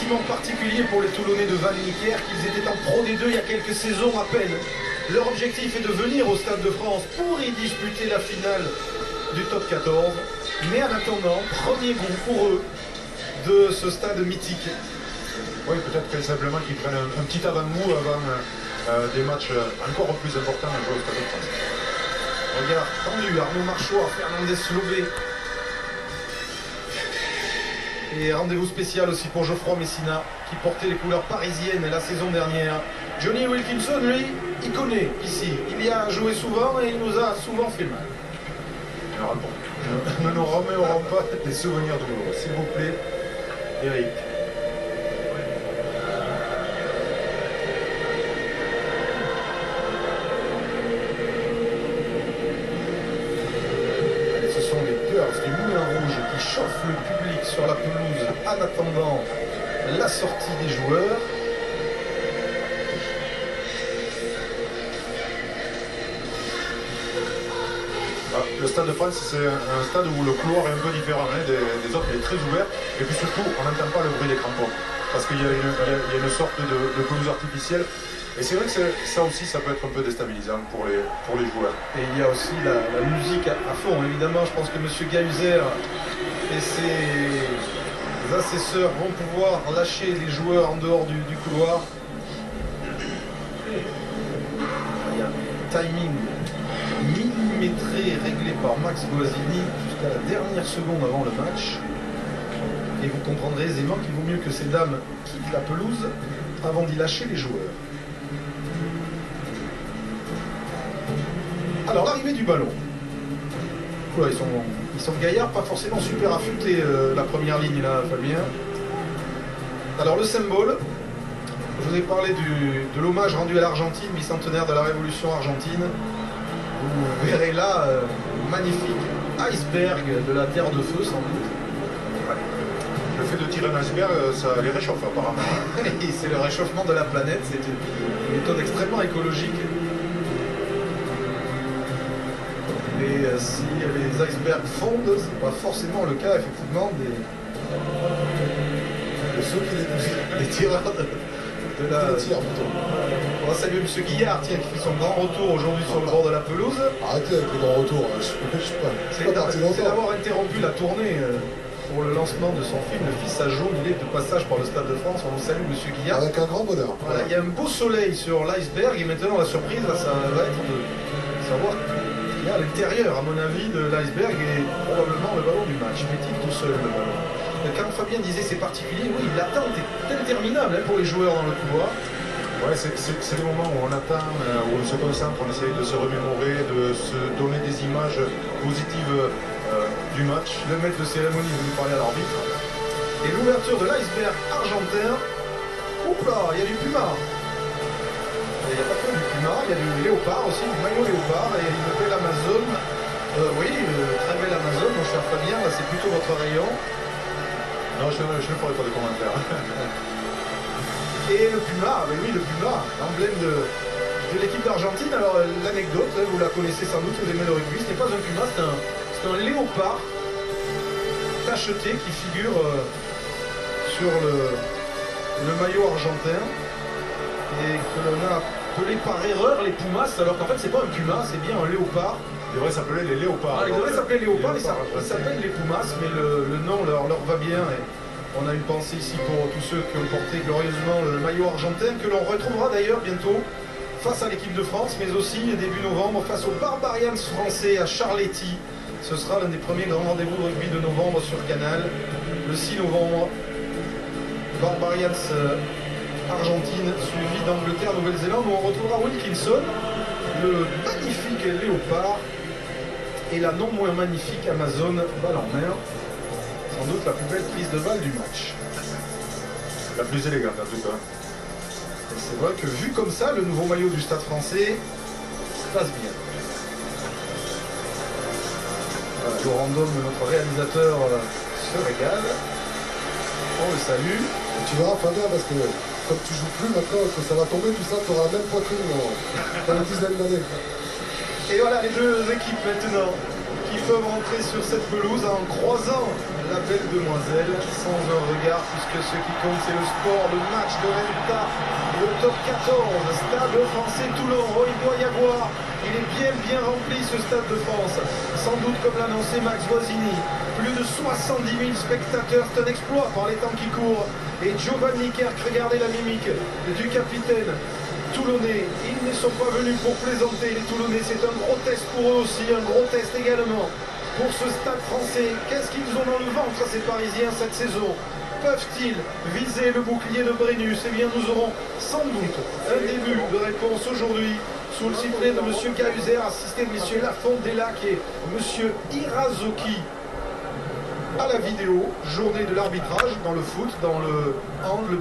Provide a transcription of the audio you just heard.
sentiment particulier pour les Toulonnais de Val-Nicaire qu'ils étaient en Pro D2 il y a quelques saisons à peine. Leur objectif est de venir au Stade de France pour y disputer la finale du top 14. Mais en attendant, premier goût pour eux de ce stade mythique. Oui, peut-être simplement qu'ils prennent un petit avant-goût avant des matchs encore plus importants à jouer au Stade de France. Regarde, tendu, Arnaud Marchois, Fernandez Lobé. Et rendez-vous spécial aussi pour Geoffroy Messina, qui portait les couleurs parisiennes la saison dernière. Johnny Wilkinson, lui, il connaît ici. Il y a joué souvent et il nous a souvent fait mal. Alors, ne nous remémorons pas les souvenirs douloureux, s'il vous plaît, Eric. Ce sont les Girls du Moulin Rouge qui chauffent le public sur la pelouse en attendant la sortie des joueurs. Le Stade de France, c'est un stade où le couloir est un peu différent des autres, il est très ouvert, et puis surtout, on n'entend pas le bruit des crampons, parce qu'il y a une sorte de pelouse artificielle, et c'est vrai que ça aussi, ça peut être un peu déstabilisant pour les joueurs. Et il y a aussi la musique à fond, évidemment. Je pense que M. Gahuzer et ses assesseurs vont pouvoir lâcher les joueurs en dehors du couloir. Il y a un timing millimétré réglé par Max Guazzini jusqu'à la dernière seconde avant le match. Et vous comprendrez aisément qu'il vaut mieux que ces dames quittent la pelouse avant d'y lâcher les joueurs. Alors l'arrivée du ballon. Ouais, ils sont gaillards, pas forcément super affûtés la première ligne là, Fabien. Alors le symbole, je vous ai parlé de l'hommage rendu à l'Argentine, bicentenaire de la Révolution argentine. Vous verrez là, magnifique iceberg de la Terre de Feu sans doute. Le fait de tirer un iceberg, ça les réchauffe apparemment. C'est le réchauffement de la planète, c'est une méthode extrêmement écologique. Et si les icebergs fondent, c'est pas forcément le cas effectivement de ceux qui les tireurs de la... On va saluer M. Guillard, tiens, qui fait son grand retour aujourd'hui sur le bord de la pelouse. Arrêtez avec le grand retour, je suis pas parti longtemps. C'est d'avoir interrompu la tournée pour le lancement de son film Le Fils à jaune. Il est de passage par le Stade de France. On vous salue, M. Guillard. Avec un grand bonheur. Voilà, il y a un beau soleil sur l'iceberg et maintenant la surprise, là, ça va être de savoir qu'il y a à l'intérieur, à mon avis, de l'iceberg et probablement le ballon du match. Fait-il tout seul le ballon? Quand Fabien disait c'est particulier, oui, l'attente est interminable pour les joueurs dans le couloir. Ouais, c'est des moments où on attend, où on se concentre, on essaye de se remémorer, de se donner des images positives du match. Le maître de cérémonie veut nous parler à l'arbitre. Et l'ouverture de l'iceberg argentin. Oups là, il y a du puma. Il n'y a pas que du puma, il y a du léopard aussi, du maillot léopard et une belle Amazone. Oui, très belle Amazone, mon cher Fabien, là c'est plutôt votre rayon. Non, je ne ferai pas de commentaires. Et le puma, mais oui, le puma, l'emblème de l'équipe d'Argentine. Alors l'anecdote, vous la connaissez sans doute, vous aimez le rugby, ce n'est pas un puma, c'est un léopard tacheté qui figure sur le maillot argentin et que l'on a appelé par erreur les pumas, alors qu'en fait c'est pas un puma, c'est bien un léopard. Il devrait s'appeler les léopards. Il devrait s'appeler léopard, mais il s'appelle les pumas, mais le nom leur va bien. Et on a une pensée ici pour tous ceux qui ont porté glorieusement le maillot argentin, que l'on retrouvera d'ailleurs bientôt face à l'équipe de France, mais aussi début novembre face aux Barbarians français à Charletti. Ce sera l'un des premiers grands rendez-vous de rugby de novembre sur Canal. Le 6 novembre, Barbarians Argentine, suivi d'Angleterre, Nouvelle-Zélande, où on retrouvera Wilkinson, le magnifique léopard, et la non moins magnifique Amazone balle en mer. Sans doute la plus belle prise de balle du match. La plus élégante en tout cas. Et c'est vrai que vu comme ça, le nouveau maillot du Stade français passe bien. Voilà, Laurent Dôme, notre réalisateur, se régale. On le salue. Et tu verras Fabien, parce que comme tu joues plus maintenant, que ça va tomber, tout ça, tu auras la même poitrine dans une dizaine d'années. Et voilà les deux équipes maintenant qui peuvent rentrer sur cette pelouse en croisant la belle demoiselle sans un regard, puisque ce qui compte c'est le sport, le match de résultat, le top 14, Stade français Toulon. Oh, il doit y avoir, il est bien rempli ce Stade de France, sans doute comme l'a annoncé Max Voisini, plus de 70 000 spectateurs, c'est un exploit par les temps qui courent. Et Giovanni Kerk, regardez la mimique du capitaine toulonnais, ils ne sont pas venus pour plaisanter les Toulonnais, c'est un gros test pour eux aussi, un gros test également pour ce Stade français. Qu'est-ce qu'ils ont dans le ventre ces Parisiens cette saison? Peuvent-ils viser le bouclier de Brennus? Eh bien nous aurons sans doute un début de réponse aujourd'hui sous le sifflet de M. Cahuzac, assisté de M. Lafondela et M. Irazoki à la vidéo. Journée de l'arbitrage dans le foot, dans le hand, le